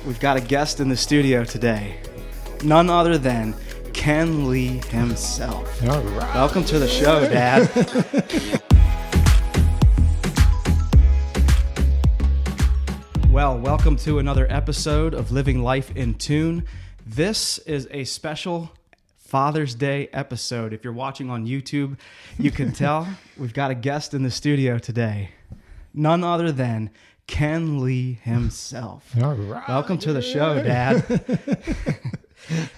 We've got a guest in the studio today. None other than Ken Lee himself. All right. Welcome to the show, Dad. Well, welcome to another episode of Living Life in Tune. This is a special Father's Day episode. If you're watching on YouTube, you can tell we've got a guest in the studio today. None other than Ken Lee himself. All right. Welcome to the show, Dad.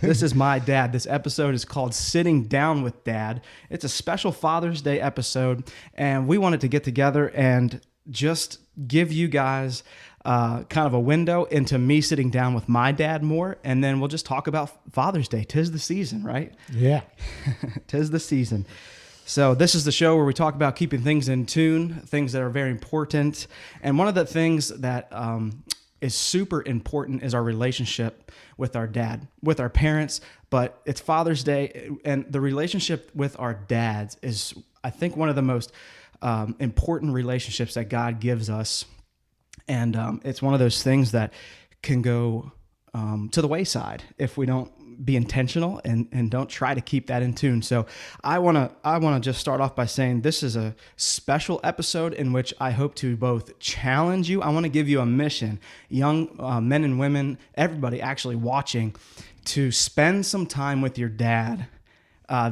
This is my dad. This episode is called Sitting Down with Dad. It's a special Father's Day episode, and we wanted to get together and just give you guys kind of a window into me sitting down with my dad more, and then we'll just talk about Father's Day. 'Tis the season, right? Yeah. 'Tis the season. So this is the show where we talk about keeping things in tune, things that are very important. And one of the things that is super important is our relationship with our dad, with our parents. But it's Father's Day, and the relationship with our dads is, I think, one of the most important relationships that God gives us. And it's one of those things that can go to the wayside if we don't be intentional and don't try to keep that in tune. So I want to just start off by saying this is a special episode in which I hope to both challenge you. I want to give you a mission, young men and women, everybody actually watching, to spend some time with your dad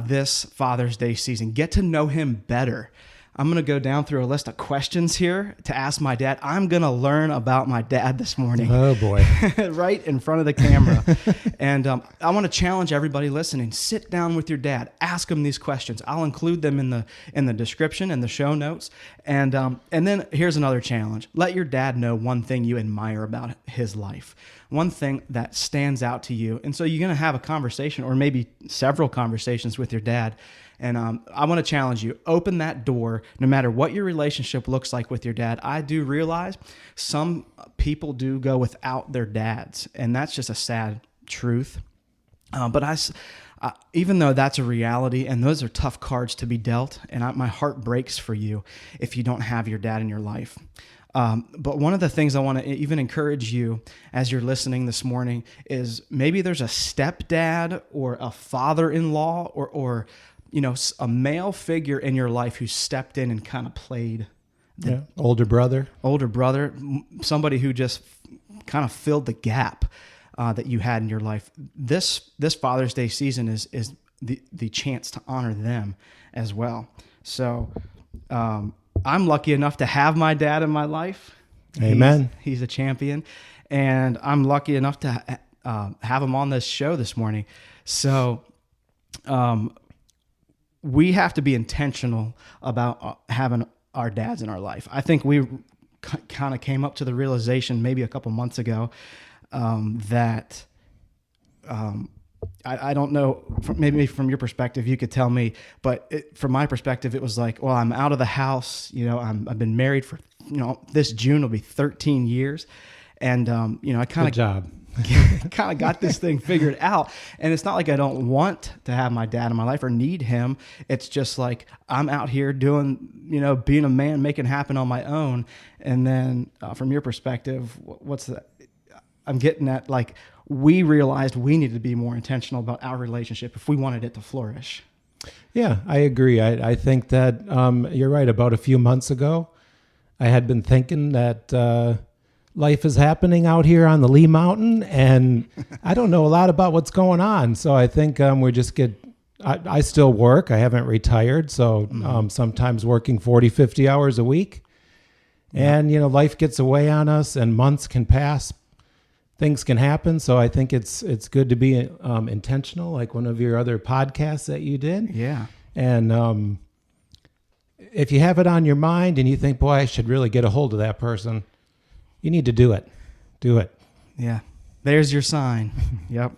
this Father's Day season. Get to know him better. I'm going to go down through a list of questions here to ask my dad. I'm going to learn about my dad this morning. Oh, boy. Right in front of the camera. And I want to challenge everybody listening. Sit down with your dad. Ask him these questions. I'll include them in the description and the show notes. And then here's another challenge. Let your dad know one thing you admire about his life, one thing that stands out to you. And so you're going to have a conversation, or maybe several conversations with your dad. And I want to challenge you, open that door, no matter what your relationship looks like with your dad. I do realize some people do go without their dads, and that's just a sad truth. But even though that's a reality, and those are tough cards to be dealt, and my heart breaks for you if you don't have your dad in your life. But one of the things I want to even encourage you as you're listening this morning is maybe there's a stepdad or a father-in-law or a male figure in your life who stepped in and kind of played Older brother, somebody who just kind of filled the gap that you had in your life. This Father's Day season is the chance to honor them as well. So I'm lucky enough to have my dad in my life. Amen. He's a champion, and I'm lucky enough to have him on this show this morning. So we have to be intentional about having our dads in our life. I think we kind of came up to the realization maybe a couple months ago that I don't know, maybe from your perspective, you could tell me, but from my perspective, it was like, well, I'm out of the house. I've been married for, this June will be 13 years. And, I kind of got this thing figured out. And it's not like I don't want to have my dad in my life or need him. It's just like I'm out here doing, being a man, making it happen on my own. And then from your perspective, what's that? I'm getting at, like, we realized we needed to be more intentional about our relationship if we wanted it to flourish. Yeah, I agree. I think that you're right. About a few months ago, I had been thinking that life is happening out here on the Lee Mountain, and I don't know a lot about what's going on. So I think I still work. I haven't retired. So sometimes working 40, 50 hours a week. And, life gets away on us and months can pass. Things can happen. So I think it's good to be intentional, like one of your other podcasts that you did. Yeah. And if you have it on your mind and you think, boy, I should really get a hold of that person, you need to do it. Do it. Yeah. There's your sign. Yep.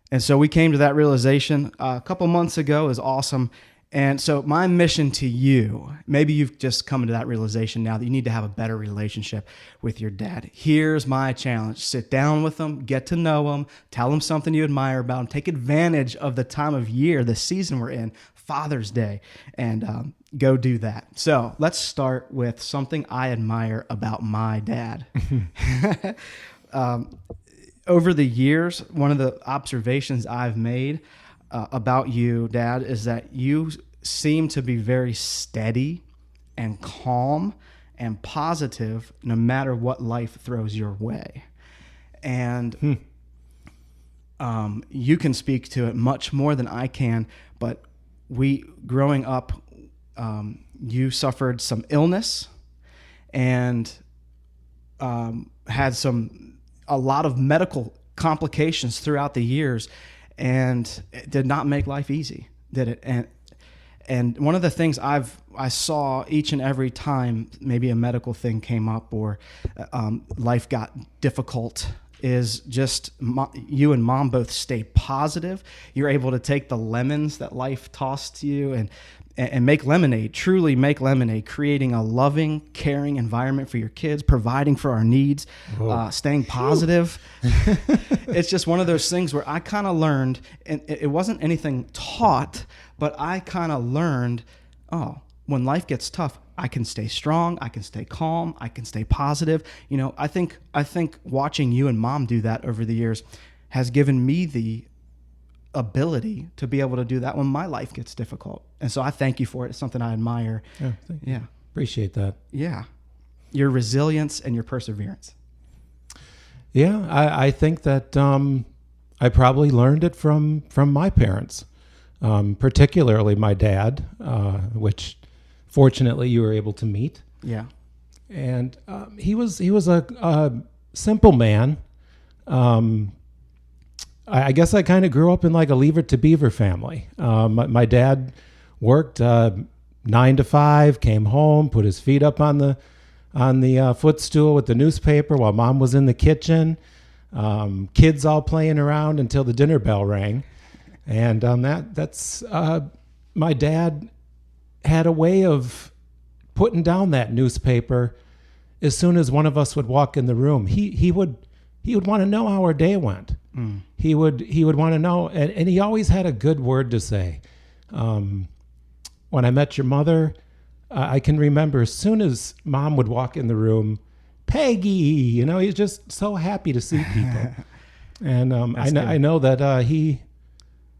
And so we came to that realization a couple months ago. Is awesome. And so my mission to you, maybe you've just come to that realization now that you need to have a better relationship with your dad. Here's my challenge. Sit down with him, get to know him, tell him something you admire about him, take advantage of the time of year, the season we're in, Father's Day, and go do that. So let's start with something I admire about my dad. Over the years, one of the observations I've made about you, Dad, is that you seem to be very steady and calm and positive no matter what life throws your way. And you can speak to it much more than I can, but growing up, you suffered some illness and had a lot of medical complications throughout the years, and it did not make life easy, did it? And one of the things I saw each and every time maybe a medical thing came up or life got difficult is just you and Mom both stay positive. You're able to take the lemons that life tossed to you and make lemonade, truly make lemonade, creating a loving, caring environment for your kids, providing for our needs, staying positive. It's just one of those things where I kind of learned, and it wasn't anything taught, but I kind of learned, when life gets tough, I can stay strong, I can stay calm, I can stay positive. You know, I think watching you and Mom do that over the years has given me the ability to be able to do that when my life gets difficult. And so I thank you for it. It's something I admire. Yeah, thank you. Appreciate that. Yeah. Your resilience and your perseverance. Yeah, I think that I probably learned it from my parents, particularly my dad, which fortunately you were able to meet. Yeah. And he was a simple man. I guess I kind of grew up in like a Leave It to Beaver family. My dad worked 9 to 5, came home, put his feet up on the footstool with the newspaper while Mom was in the kitchen. Kids all playing around until the dinner bell rang. And that's my dad had a way of putting down that newspaper as soon as one of us would walk in the room. He would want to know how our day went. He would want to know, and he always had a good word to say. When I met your mother, I can remember as soon as Mom would walk in the room, Peggy, he's just so happy to see people. And I know that he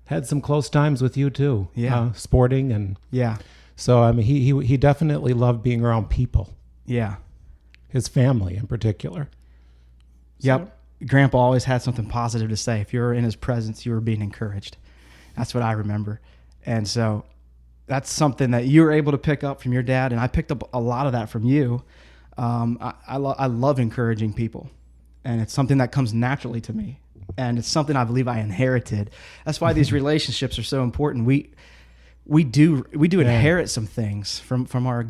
had some close times with you too. Yeah. Sporting and yeah. So I mean, he definitely loved being around people. Yeah. His family in particular. Yep. Grandpa always had something positive to say. If you were in his presence, you were being encouraged. That's what I remember. And so that's something that you were able to pick up from your dad, and I picked up a lot of that from you. I love encouraging people, and it's something that comes naturally to me, and it's something I believe I inherited. That's why these relationships are so important. We do inherit some things from our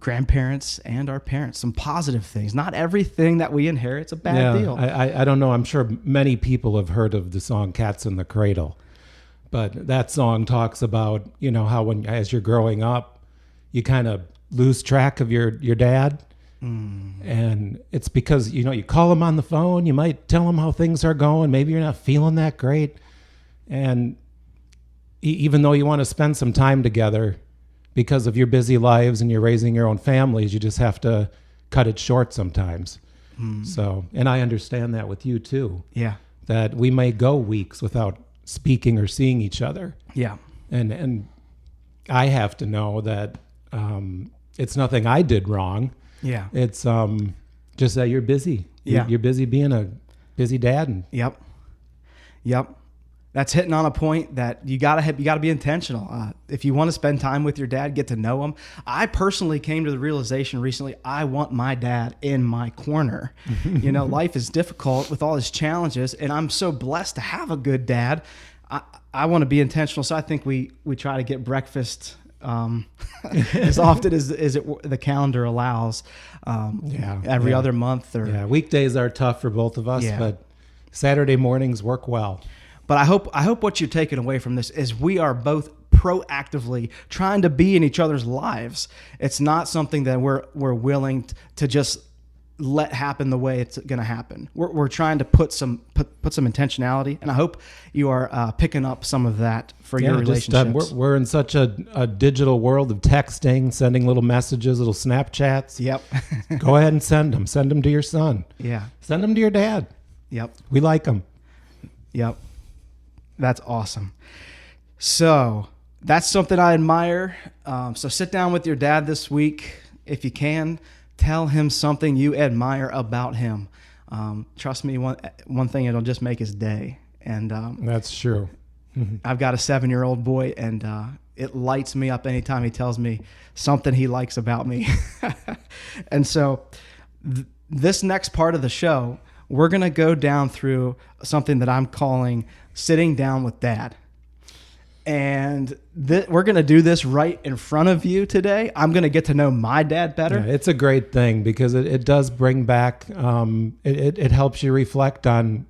grandparents and our parents, some positive things. Not everything that we inherit is a bad deal. I don't know. I'm sure many people have heard of the song Cats in the Cradle, but that song talks about, how as you're growing up, you kind of lose track of your dad. And it's because, you call him on the phone, you might tell him how things are going. Maybe you're not feeling that great. And even though you want to spend some time together because of your busy lives and you're raising your own families, you just have to cut it short sometimes. So, and I understand that with you too. Yeah. That we may go weeks without speaking or seeing each other. Yeah. And I have to know that it's nothing I did wrong. Yeah. It's just that you're busy. Yeah. You're busy being a busy dad. And Yep. That's hitting on a point that you gotta be intentional. If you want to spend time with your dad, get to know him. I personally came to the realization recently, I want my dad in my corner. Life is difficult with all his challenges, and I'm so blessed to have a good dad. I want to be intentional, so I think we try to get breakfast as often as the calendar allows. Every other month. Weekdays are tough for both of us, but Saturday mornings work well. But I hope what you're taking away from this is we are both proactively trying to be in each other's lives. It's not something that we're willing to just let happen the way it's going to happen. We're trying to put some intentionality, and I hope you are picking up some of that for your relationships. We're in such a digital world of texting, sending little messages, little Snapchats. Yep. Go ahead and send them. Send them to your son. Yeah. Send them to your dad. Yep. We like them. Yep. That's awesome. So that's something I admire. So sit down with your dad this week if you can. Tell him something you admire about him. Trust me, one thing, it'll just make his day. And that's true. I've got a 7-year-old boy, and it lights me up anytime he tells me something he likes about me. And so this next part of the show, we're going to go down through something that I'm calling sitting down with dad. And we're going to do this right in front of you today. I'm going to get to know my dad better. Yeah, it's a great thing because it does bring back, it helps you reflect on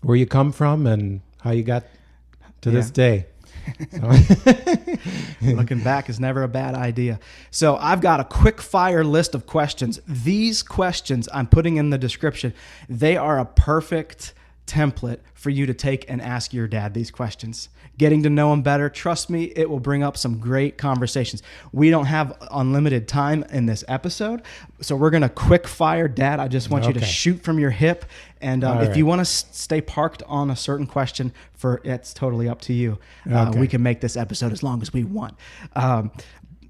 where you come from and how you got to this day. Looking back is never a bad idea. So I've got a quick fire list of questions. These questions I'm putting in the description. They are a perfect template for you to take and ask your dad these questions. Getting to know him better, trust me, it will bring up some great conversations. We don't have unlimited time in this episode, so we're going to quick fire. Dad, I just want you to shoot from your hip, and if you want to stay parked on a certain question, it's totally up to you. We can make this episode as long as we want.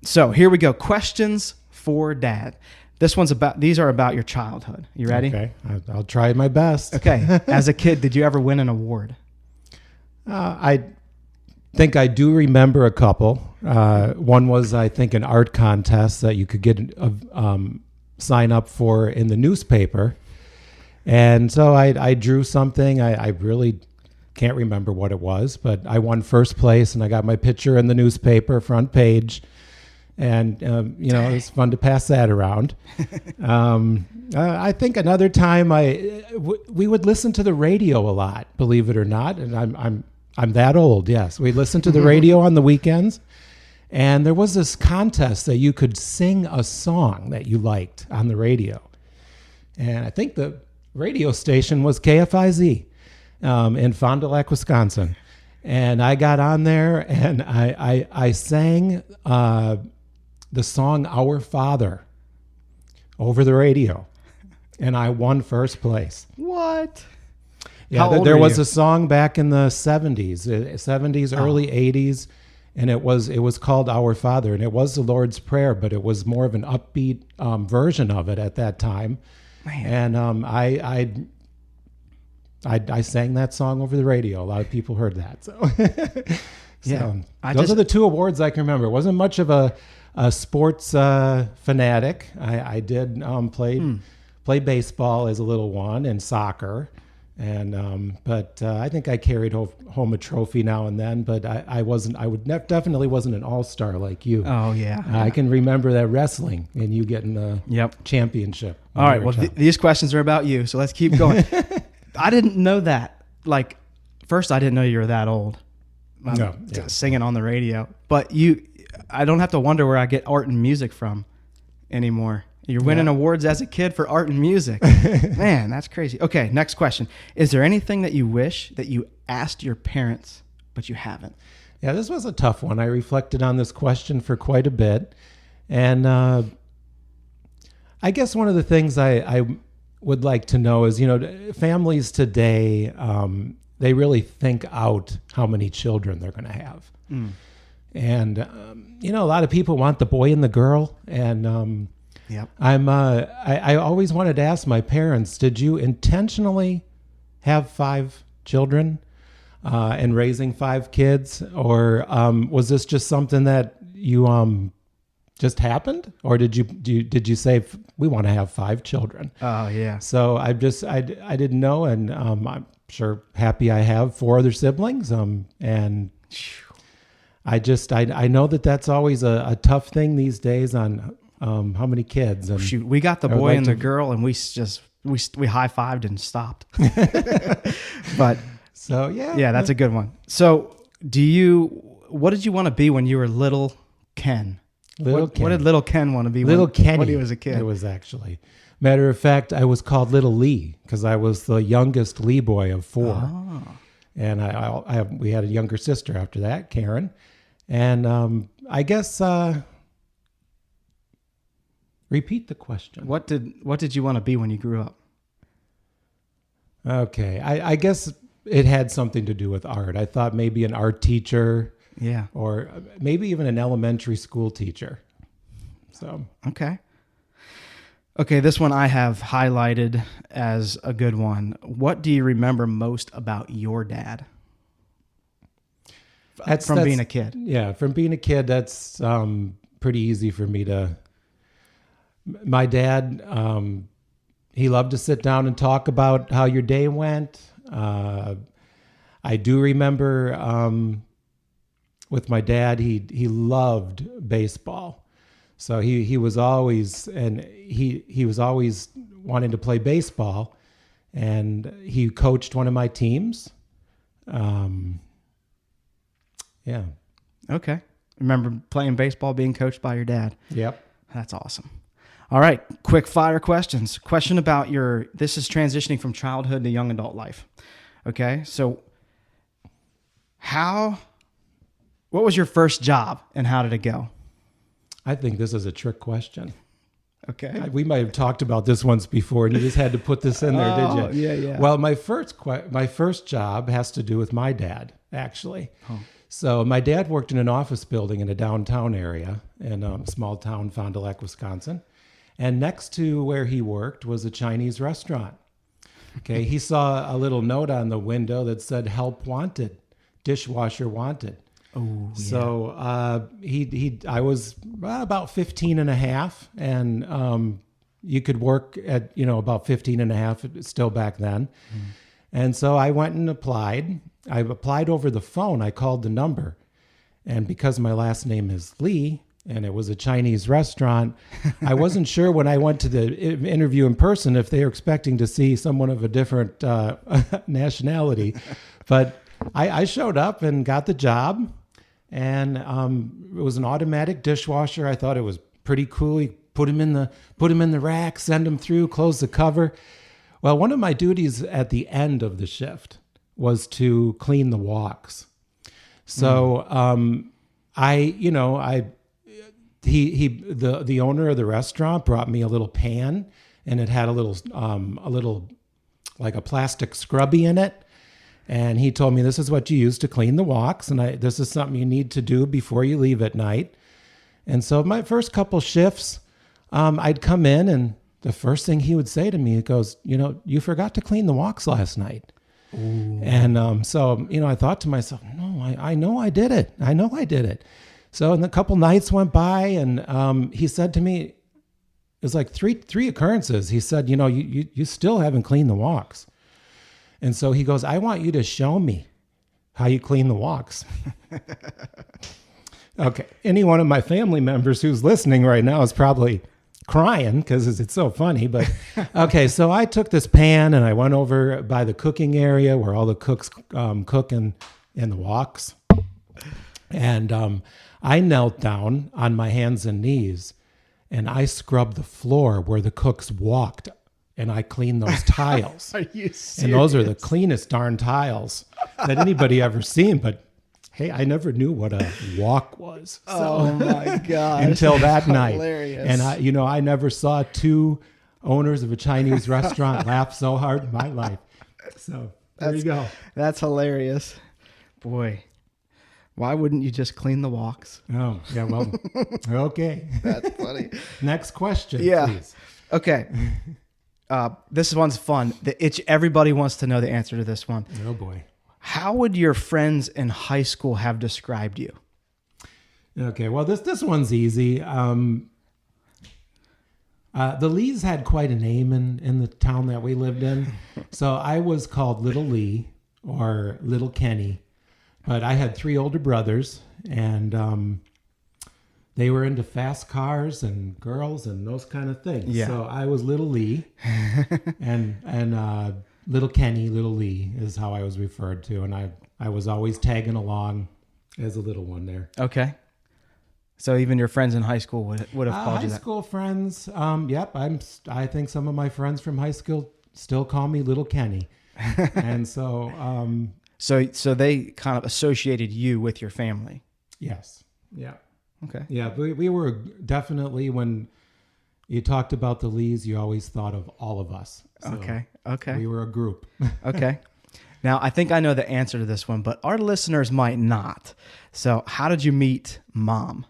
So here we go. Questions for Dad. These are about your childhood. You ready? Okay. I'll try my best. Okay. As a kid, did you ever win an award? I think I do remember a couple. One was, I think, an art contest that you could get sign up for in the newspaper. And so I drew something. I really can't remember what it was, but I won first place and I got my picture in the newspaper, front page. And, it was fun to pass that around. I think another time we would listen to the radio a lot, believe it or not. And I'm that old. Yes. We listened to the radio on the weekends, and there was this contest that you could sing a song that you liked on the radio. And I think the radio station was KFIZ, in Fond du Lac, Wisconsin. And I got on there and I sang, the song Our Father over the radio, and I won first place. What? Yeah, there was a song back in the 70s, early 80s, and it was called Our Father, and it was the Lord's Prayer, but it was more of an upbeat version of it at that time. Man. And I sang that song over the radio. A lot of people heard that. So, those are the two awards I can remember. It wasn't much of a sports fanatic. I did play baseball as a little one and soccer, and but I think I carried home a trophy now and then. But I wasn't. Definitely wasn't an all-star like you. Oh yeah. I can remember that wrestling and you getting the championship. All right. Well, these questions are about you, so let's keep going. I didn't know that. Like, first, I didn't know you were that old. Singing on the radio, but I don't have to wonder where I get art and music from anymore. You're winning awards as a kid for art and music. Man, that's crazy. Okay, next question. Is there anything that you wish that you asked your parents, but you haven't? Yeah, this was a tough one. I reflected on this question for quite a bit. And I guess one of the things I would like to know is, families today, they really think out how many children they're going to have. And, a lot of people want the boy and the girl. And I always wanted to ask my parents, did you intentionally have 5 children and raising 5 kids? Or was this just something that you just happened? Or did you say, we want to have 5 children? Oh, yeah. So I didn't know. And I'm sure happy I have 4 other siblings. And I know that's always a tough thing these days on how many kids. And shoot, we got the boy and the girl, and we high-fived and stopped. But so yeah, that's a good one. So what did you want to be when you were little Ken? What did little Ken want to be? Little Kenny. When he was a kid. It was actually. Matter of fact, I was called Little Lee because I was the youngest Lee boy of four. Oh. And we had a younger sister after that, Karen. And I guess repeat the question. What did you want to be when you grew up? Okay, I guess it had something to do with art. I thought maybe an art teacher, Yeah. or maybe even an elementary school teacher. So Okay. Okay, this one I have highlighted as a good one. What do you remember most about your dad from being a kid? Yeah, from being a kid, that's pretty easy for me to. My dad, he loved to sit down and talk about how your day went. I do remember with my dad, he loved baseball. So he was always, and he was always wanting to play baseball, and he coached one of my teams. Yeah. Okay. Remember playing baseball, being coached by your dad. Yep. That's awesome. All right, quick fire questions. Question about this is transitioning from childhood to young adult life. Okay, so what was your first job and how did it go? I think this is a trick question. Okay. We might have talked about this once before, and you just had to put this in there, did you? Yeah. Well, my first job has to do with my dad, actually. Oh. So my dad worked in an office building in a downtown area in a small town, Fond du Lac, Wisconsin. And next to where he worked was a Chinese restaurant. Okay, he saw a little note on the window that said "Help Wanted," dishwasher wanted. Oh, yeah. So I was about 15 and a half, and you could work at, about 15 and a half still back then. And so I went and applied. I applied over the phone. I called the number. And because my last name is Lee, and it was a Chinese restaurant, I wasn't sure when I went to the interview in person if they were expecting to see someone of a different nationality. But I showed up and got the job. And it was an automatic dishwasher. I thought it was pretty cool. You put him in the rack, send him through, close the cover. Well, one of my duties at the end of the shift was to clean the walks. So the owner of the restaurant brought me a little pan, and it had a little like a plastic scrubby in it. And he told me, this is what you use to clean the walks, and this is something you need to do before you leave at night. And so my first couple shifts, I'd come in, and the first thing he would say to me, he goes, you forgot to clean the walks last night. Ooh. And so I thought to myself, no, I know I did it. I know I did it. So and a couple nights went by, and he said to me, it was like three occurrences. He said, you still haven't cleaned the walks. And so he goes, I want you to show me how you clean the walks. Okay. Any one of my family members who's listening right now is probably crying because it's so funny. But okay, so I took this pan and I went over by the cooking area where all the cooks cook in the walks. And I knelt down on my hands and knees and I scrubbed the floor where the cooks walked. And I cleaned those tiles. Are you serious? And those are the cleanest darn tiles that anybody ever seen. But hey, I never knew what a walk was. So, oh my God. Until that night. Hilarious. And I never saw two owners of a Chinese restaurant laugh so hard in my life. So there you go. That's hilarious. Boy, why wouldn't you just clean the walks? Oh, yeah, well, okay. That's funny. Next question, please. Okay. This one's fun. Everybody wants to know the answer to this one. Oh, boy. How would your friends in high school have described you? Okay, well, this one's easy. The Lees had quite a name in the town that we lived in. So I was called Little Lee or Little Kenny. But I had 3 older brothers, and they were into fast cars and girls and those kind of things. Yeah. So I was Little Lee, and Little Kenny, Little Lee is how I was referred to. And I was always tagging along as a little one there. Okay. So even your friends in high school would have called High you that. school friends. Yep. I think some of my friends from high school still call me Little Kenny. And so, So they kind of associated you with your family. yes. Yeah. Okay. Yeah. We were definitely, when you talked about the Lees, you always thought of all of us. So Okay. we were a group. Okay. Now, I think I know the answer to this one, but our listeners might not. So, how did you meet Mom?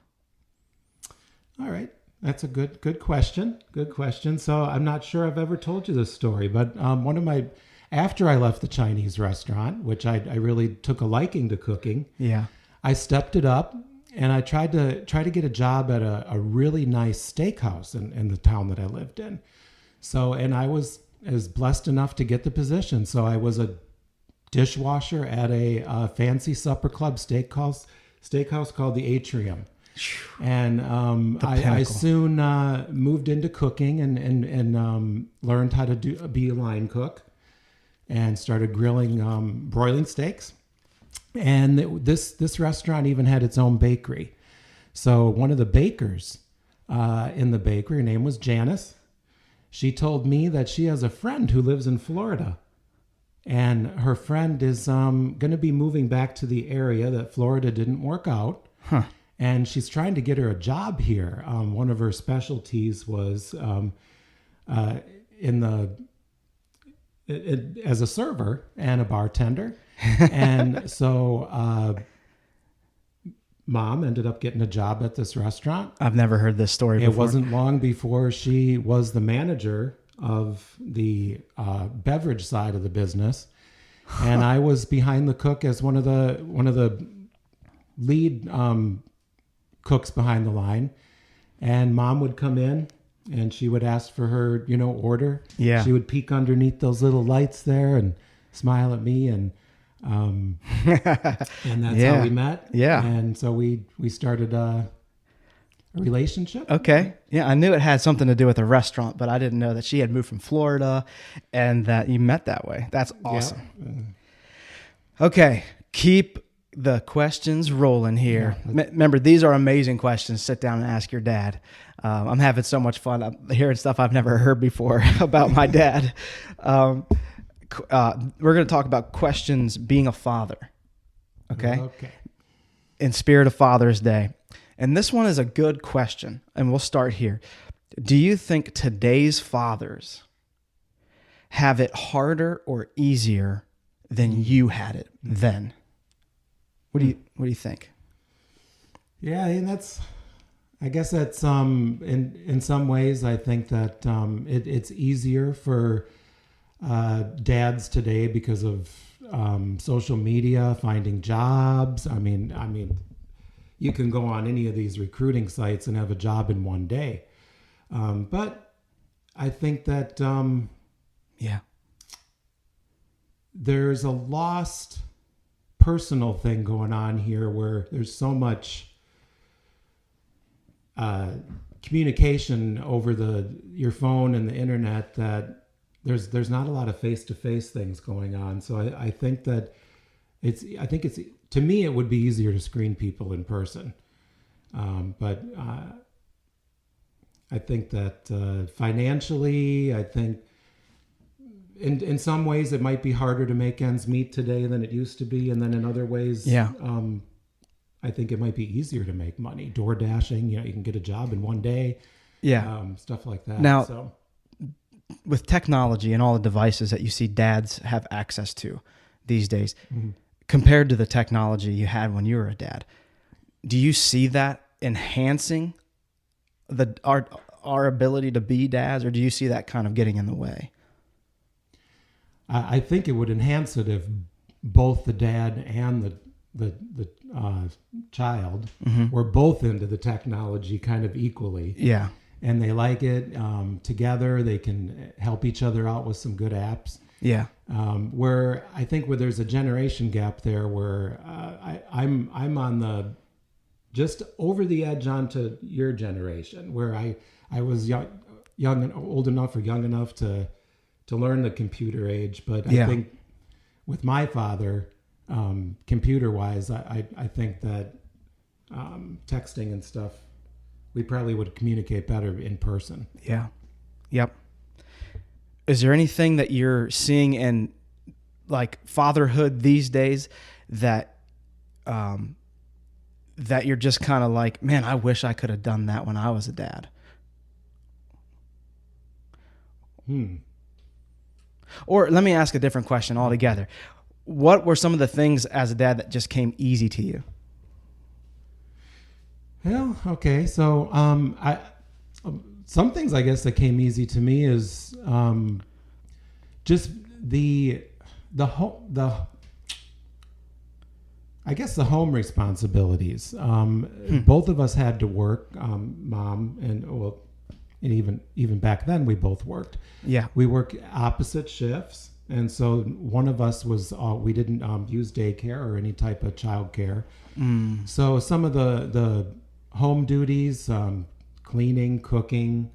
All right. That's a good question. Good question. So I'm not sure I've ever told you this story, but after I left the Chinese restaurant, which I really took a liking to cooking, Yeah. I stepped it up and I tried to get a job at a really nice steakhouse in the town that I lived in. So, and I was blessed enough to get the position. So I was a dishwasher at a fancy supper club steakhouse called the Atrium. And I pinnacle. soon moved into cooking and learned how to be a line cook and started broiling steaks. And this restaurant even had its own bakery. So one of the bakers in the bakery, her name was Janice. She told me that she has a friend who lives in Florida. And her friend is going to be moving back to the area that Florida didn't work out. Huh. And she's trying to get her a job here. One of her specialties was as a server and a bartender. And so Mom ended up getting a job at this restaurant. I've never heard this story before. It wasn't long before she was the manager of the beverage side of the business. And I was behind the cook as one of the lead cooks behind the line. And Mom would come in and she would ask for her, order. Yeah. She would peek underneath those little lights there and smile at me, and that's Yeah. how we met. Yeah. And so we started a relationship. Okay. Yeah, I knew it had something to do with a restaurant, but I didn't know that she had moved from Florida and that you met that way. That's awesome. Yeah. Okay. Keep the questions rolling here. Remember, these are amazing questions. Sit down and ask your dad. I'm having so much fun. I'm hearing stuff I've never heard before about my dad. We're going to talk about questions being a father. Okay. Okay. In spirit of Father's Day. And this one is a good question, and we'll start here. Do you think today's fathers have it harder or easier than you had it then? What do you think? Yeah, and I guess that's in some ways I think that it's easier for dads today because of social media, finding jobs. I mean, you can go on any of these recruiting sites and have a job in one day. But I think that there's a lost personal thing going on here where there's so much communication over your phone and the internet that there's not a lot of face-to-face things going on. So I think that to me it would be easier to screen people in person. But I think that financially, I think in some ways it might be harder to make ends meet today than it used to be, and then in other ways, I think it might be easier to make money. Door dashing, you can get a job in one day. Yeah. Stuff like that. Now, with technology and all the devices that you see dads have access to these days, compared to the technology you had when you were a dad, do you see that enhancing our ability to be dads, or do you see that kind of getting in the way? I think it would enhance it if both the dad and the child were both into the technology kind of equally. Yeah. And they like it. Together, they can help each other out with some good apps. Yeah. Where I think there's a generation gap there where I'm on just over the edge onto your generation, where I was young and old enough or young enough to learn the computer age. But I think with my father, computer wise, I think that texting and stuff, we probably would communicate better in person. Yeah. Yep. Is there anything that you're seeing in like fatherhood these days that that you're just kind of like, man, I wish I could have done that when I was a dad? Or let me ask a different question altogether. What were some of the things as a dad that just came easy to you? Well, okay. So, some things I guess that came easy to me is just the I guess the home responsibilities. Both of us had to work. Mom and even back then we both worked. Yeah. We work opposite shifts, and so one of us was we didn't use daycare or any type of child care. So some of the home duties, cleaning, cooking,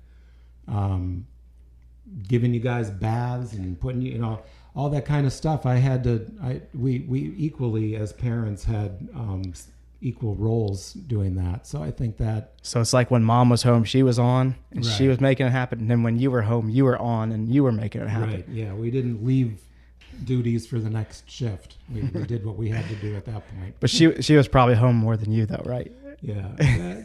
giving you guys baths and putting you, all that kind of stuff. We equally as parents had equal roles doing that. So I think that. So it's like when mom was home, she was on and Right. she was making it happen. And then when you were home, you were on and you were making it happen. Right. Yeah. We didn't leave duties for the next shift. We did what we had to do at that point. But she was probably home more than you though, right? Yeah.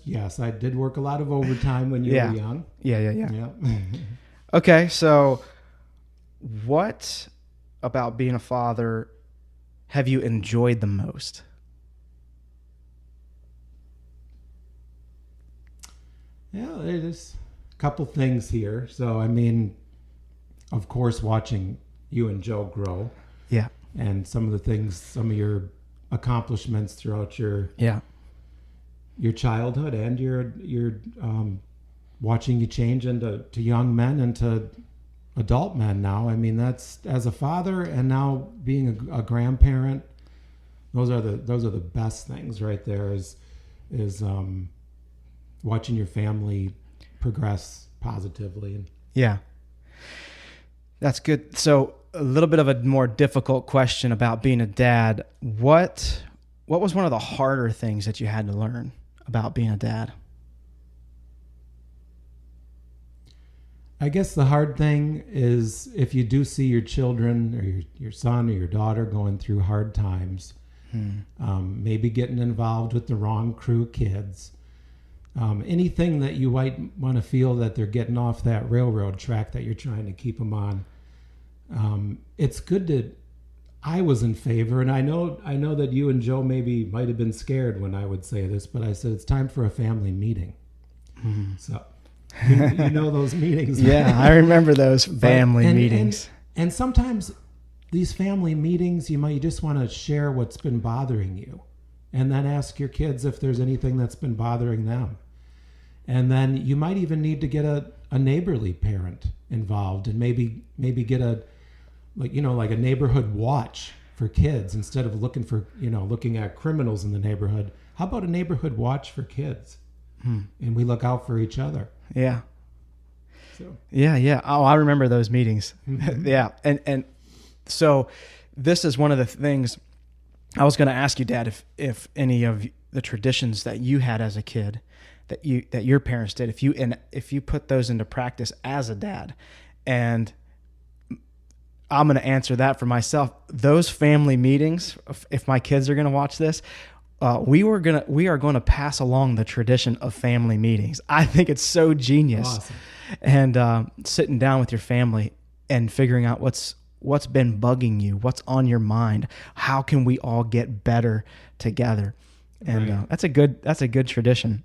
Yes. I did work a lot of overtime when you Yeah. were young. Yeah. Yeah. Okay, so what about being a father have you enjoyed the most? Yeah, there's a couple things here. So, I mean, of course, watching you and Joe grow Yeah. and some of your accomplishments throughout your childhood and your watching you change into young men and to adult men now. I mean, that's as a father and now being a grandparent. Those are the best things right there. Is watching your family progress positively. Yeah. That's good. So a little bit of a more difficult question about being a dad. What was one of the harder things that you had to learn about being a dad? I guess the hard thing is if you do see your children or your son or your daughter going through hard times, maybe getting involved with the wrong crew of kids, anything that you might want to feel that they're getting off that railroad track that you're trying to keep them on. It's good to. I was in favor, and I know that you and Joe might have been scared when I would say this, but I said it's time for a family meeting. So. You know those meetings. Yeah, I remember those family meetings. And sometimes these family meetings, you just want to share what's been bothering you, and then ask your kids if there's anything that's been bothering them. And then you might even need to get a neighborly parent involved, and maybe get a neighborhood watch for kids instead of looking at criminals in the neighborhood. How about a neighborhood watch for kids? And we look out for each other. Yeah. So. Yeah. Oh, I remember those meetings. Mm-hmm. Yeah. And so this is one of the things I was going to ask you, Dad, if any of the traditions that you had as a kid, that your parents did, if you put those into practice as a dad. And I'm going to answer that for myself. Those family meetings, if my kids are going to watch this, we are going to pass along the tradition of family meetings. I think it's so genius. Awesome. And sitting down with your family and figuring out what's been bugging you, what's on your mind, how can we all get better together? And Right. That's a good tradition.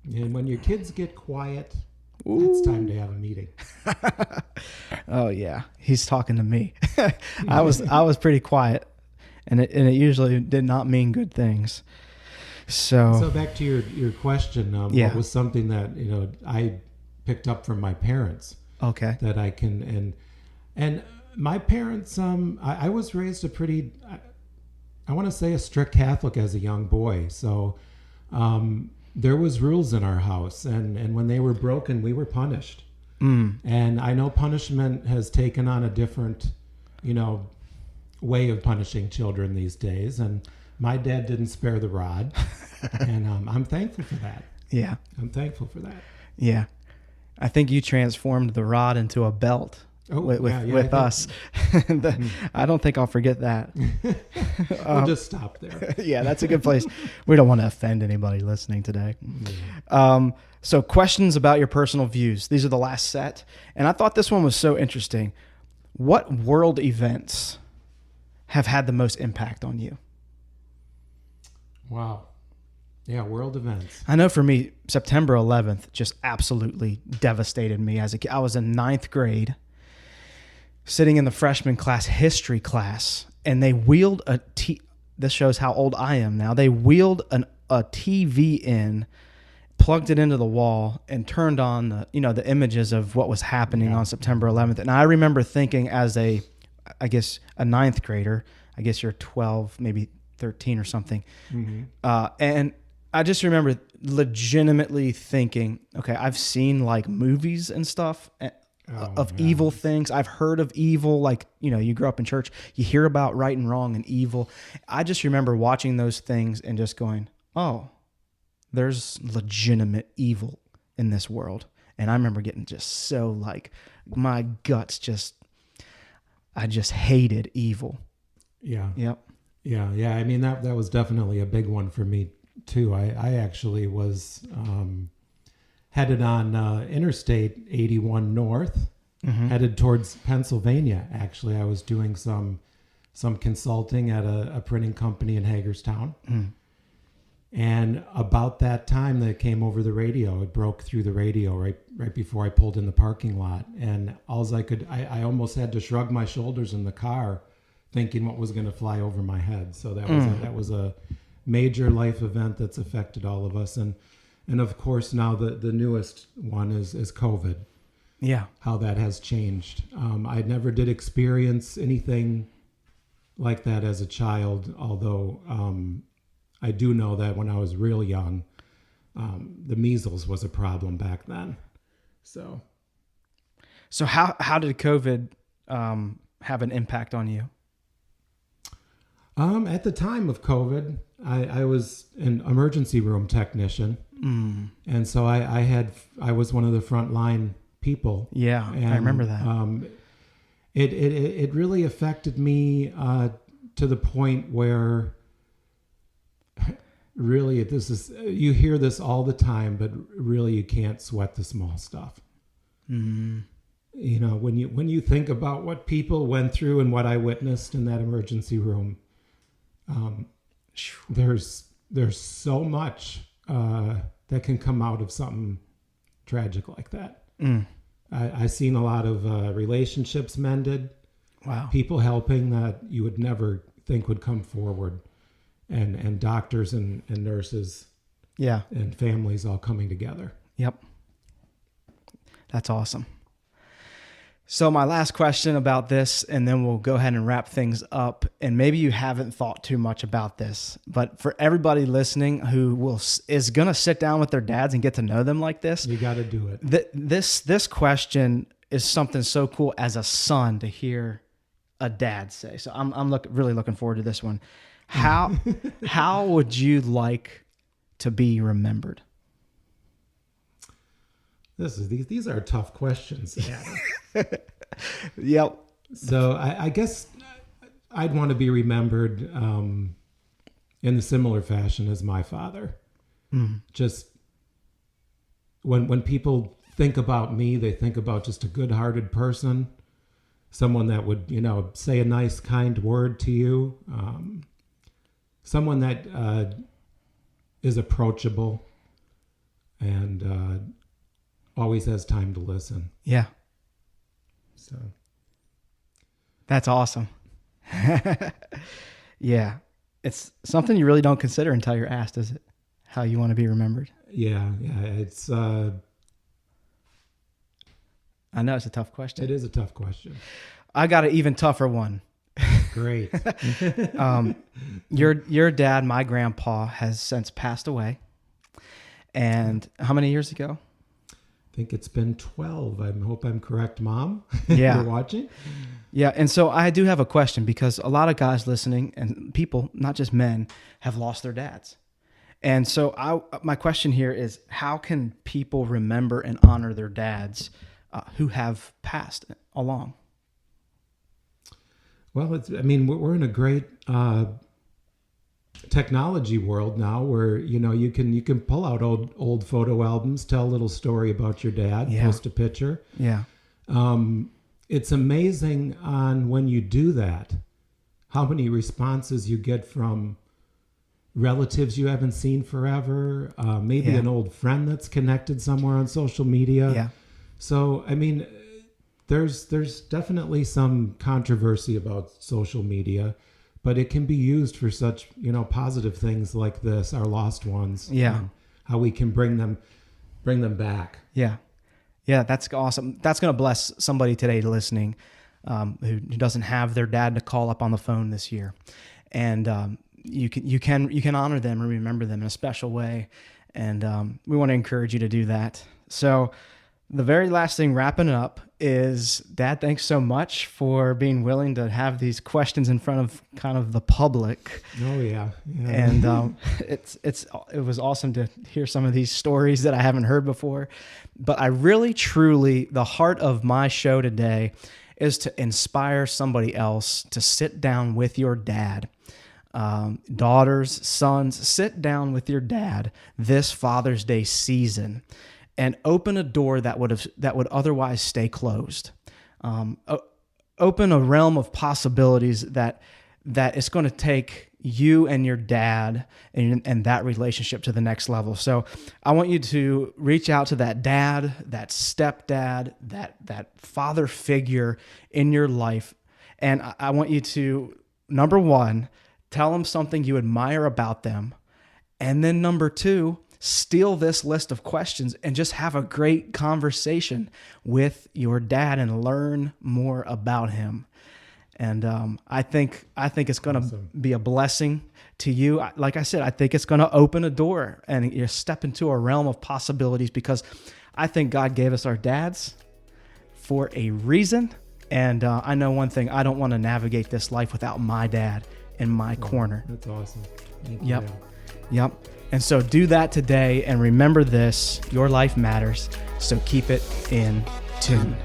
And when your kids get quiet, it's time to have a meeting. Oh yeah, he's talking to me. I was pretty quiet. And it usually did not mean good things. So back to your question, what was something that I picked up from my parents okay. that I can and my parents I was raised a pretty I want to say a strict Catholic as a young boy. So there was rules in our house, and when they were broken, we were punished. And I know punishment has taken on a different way of punishing children these days, My dad didn't spare the rod, and I'm thankful for that. Yeah. I'm thankful for that. Yeah. I think you transformed the rod into a belt with us. I don't think I'll forget that. We'll just stop there. Yeah, that's a good place. We don't want to offend anybody listening today. So questions about your personal views. These are the last set. And I thought this one was so interesting. What world events have had the most impact on you? Wow. Yeah, world events. I know for me, September 11th just absolutely devastated me as a kid. I was in ninth grade, sitting in the freshman class, history class, and they wheeled this shows how old I am now. They wheeled a TV in, plugged it into the wall, and turned on the images of what was happening on September 11th. And I remember thinking as a ninth grader, I guess you're 12, maybe 13 or something. Mm-hmm. And I just remember legitimately thinking, okay, I've seen like movies and stuff of evil things. I've heard of evil, like, you grew up in church, you hear about right and wrong and evil. I just remember watching those things and just going, oh, there's legitimate evil in this world. And I remember getting just so like my guts I just hated evil. Yeah. Yep. Yeah. I mean, that was definitely a big one for me too. I actually was headed on Interstate 81 North, headed towards Pennsylvania. Actually, I was doing some consulting at a printing company in Hagerstown. And about that time, that came over the radio. It broke through the radio right before I pulled in the parking lot. And I almost had to shrug my shoulders in the car, thinking what was going to fly over my head. So that was a major life event that's affected all of us. And of course, now the newest one is COVID. Yeah. How that has changed. I never did experience anything like that as a child, although I do know that when I was real young, the measles was a problem back then. So how did COVID have an impact on you? At the time of COVID, I was an emergency room technician, and so I was one of the frontline people. Yeah, and I remember that. It really affected me to the point where really you hear this all the time, but really you can't sweat the small stuff. Mm-hmm. When you think about what people went through and what I witnessed in that emergency room, there's so much that can come out of something tragic like that. I've seen a lot of relationships mended. Wow. People helping that you would never think would come forward, and doctors and nurses, and families all coming together. Yep. That's awesome. So my last question about this, and then we'll go ahead and wrap things up. And maybe you haven't thought too much about this, but for everybody listening who is going to sit down with their dads and get to know them like this, you got to do it. This question is something so cool as a son to hear a dad say. So I'm really looking forward to this one. How would you like to be remembered? These are tough questions. Yep. So I guess I'd want to be remembered in a similar fashion as my father. Just when people think about me, they think about just a good-hearted person, someone that would, say a nice, kind word to you, someone that is approachable and always has time to listen. Yeah. So that's awesome. Yeah. It's something you really don't consider until you're asked, is it? How you want to be remembered. Yeah. It's I know it's a tough question. It is a tough question. I got an even tougher one. Great. Your dad, my grandpa, has since passed away. And how many years ago? think it's been 12. I hope I'm correct, Mom. Yeah. You're watching? Yeah, and so I do have a question, because a lot of guys listening and people, not just men, have lost their dads. And so my question here is, how can people remember and honor their dads who have passed along? Well, we're in a great technology world now, where you can pull out old photo albums, tell a little story about your dad, Yeah. post a picture. Yeah. It's amazing when you do that, how many responses you get from relatives you haven't seen forever, maybe Yeah. an old friend that's connected somewhere on social media. Yeah. So, there's definitely some controversy about social media, but it can be used for such, positive things like this, our lost ones. Yeah. and how we can bring them back. Yeah. Yeah, that's awesome. That's going to bless somebody today listening who doesn't have their dad to call up on the phone this year. And you can honor them and remember them in a special way. And we want to encourage you to do that. So the very last thing, wrapping up, is, Dad, thanks so much for being willing to have these questions in front of kind of the public. Oh yeah. And it was awesome to hear some of these stories that I haven't heard before. But I really, truly, the heart of my show today is to inspire somebody else to sit down with your dad. Daughters, sons, sit down with your dad this Father's Day season and open a door that would otherwise stay closed. Open a realm of possibilities that it's going to take you and your dad and that relationship to the next level. So I want you to reach out to that dad, that stepdad, that father figure in your life. And I want you to, number one, tell them something you admire about them. And then number two, steal this list of questions and just have a great conversation with your dad and learn more about him. And I think it's going to be a blessing to you. Like I said, I think it's going to open a door and you step into a realm of possibilities, because I think God gave us our dads for a reason. And I know one thing, I don't want to navigate this life without my dad in my corner. That's awesome. Thank Yep. you. Yep. And so do that today, and remember this, your life matters. So keep it in tune.